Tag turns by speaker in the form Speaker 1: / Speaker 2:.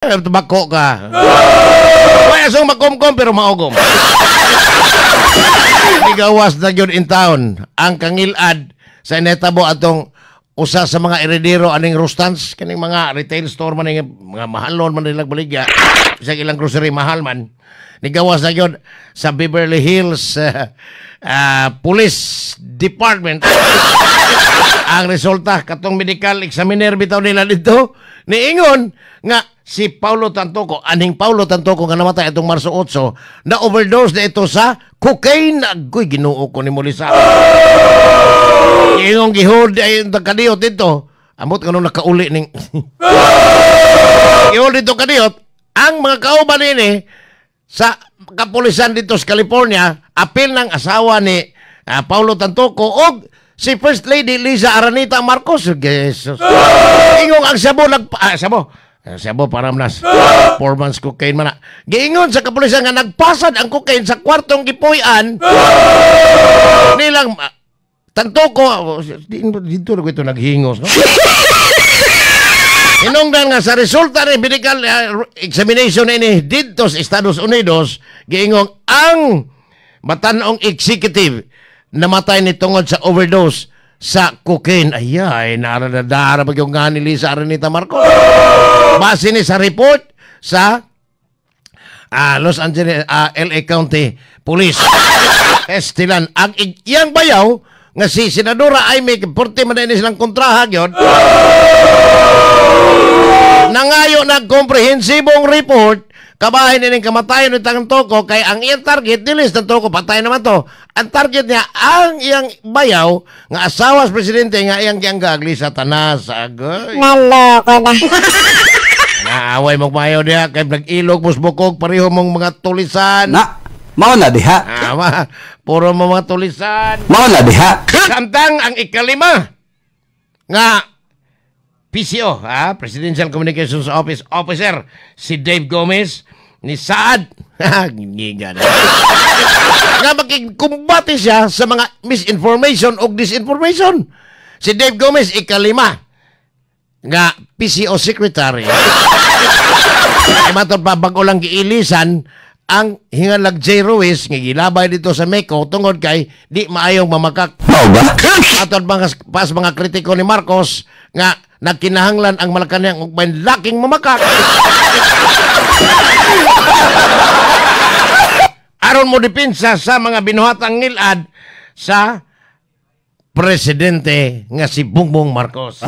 Speaker 1: Tabako ka. May asong makomkom pero maugom. Igawas na yun in town. Ang kangilad sa inetabo atong usa sa mga eredero aning Rustans, kaning mga retail store man, mga mahalon man nilang baligya, sa ilang grocery mahal man. Nigawas na yun sa Beverly Hills Police Department. Ang resulta, katong medical examiner bitaw nila dito, niingon nga si Paulo Tantoco, aning Paulo Tantoco nga namatay itong Marso 8, na overdose na ito sa cocaine. Agoy, Ginoo ko ni Molisa. Ingong gihod ay kadiyot dito. Amot ka nung nakauli ning gihod dito kadiyot. Ang mga kauban ini sa kapulisan dito sa California, apil ng asawa ni Paulo Tantoco o si First Lady Liza Aranita Marcos. Jesus. Ingong ang sabo Sabo paramnas 4 months cocaine man na. Giingon sa kapulisan nga nagpasad ang cocaine sa kwartong gipuy-an nilang Tantoco. Dito na ko ito naghingos, no? Inungdan nga sa resulta ni medical examination ini dito sa Estados Unidos, giingong ang matanong executive namatay ni tungod sa overdose sa cocaine. Ayay, naradadara pag yung nga ni Liza Aranita Marcos. Base ni sa report sa Los Angeles, LA County Police. Estilan, ang iyang bayaw nga si Senadora Aimee Porte man din silang kontraha yun. Nangayo na komprehensibong report kabahin nining kamatayon ni Tantoco kay ang iyang target dilis Tantoco patay naman to. Ang target niya ang iyang bayaw nga asawa sa presidente nga iyang gagli sa tanas. Agoy.
Speaker 2: Naloko na.
Speaker 1: Naaway mong bayaw niya kay nag-ilog musbukog pareho mong mga tulisan.
Speaker 3: Na, mao na diha.
Speaker 1: Puro mga tulisan.
Speaker 3: Mao na diha.
Speaker 1: Samtang ang ikalima nga PCO, Presidential Communications Office Officer, si Dave Gomez, ni Saad, nga makikumbati siya sa mga misinformation o disinformation. Si Dave Gomez, ikalima, nga PCO Secretary. Ay matod pa, bago lang giilisan, ang hingalag J. Ruiz, nga gilabay dito sa Meco, tungod kay di maayong mamakak. Atod pas mga kritiko ni Marcos, nga nagkinahanglan ang Malacanang ug laking mamakak. Aron mo dipinsa sa mga binuhatang ngilad sa presidente nga si Bongbong Marcos.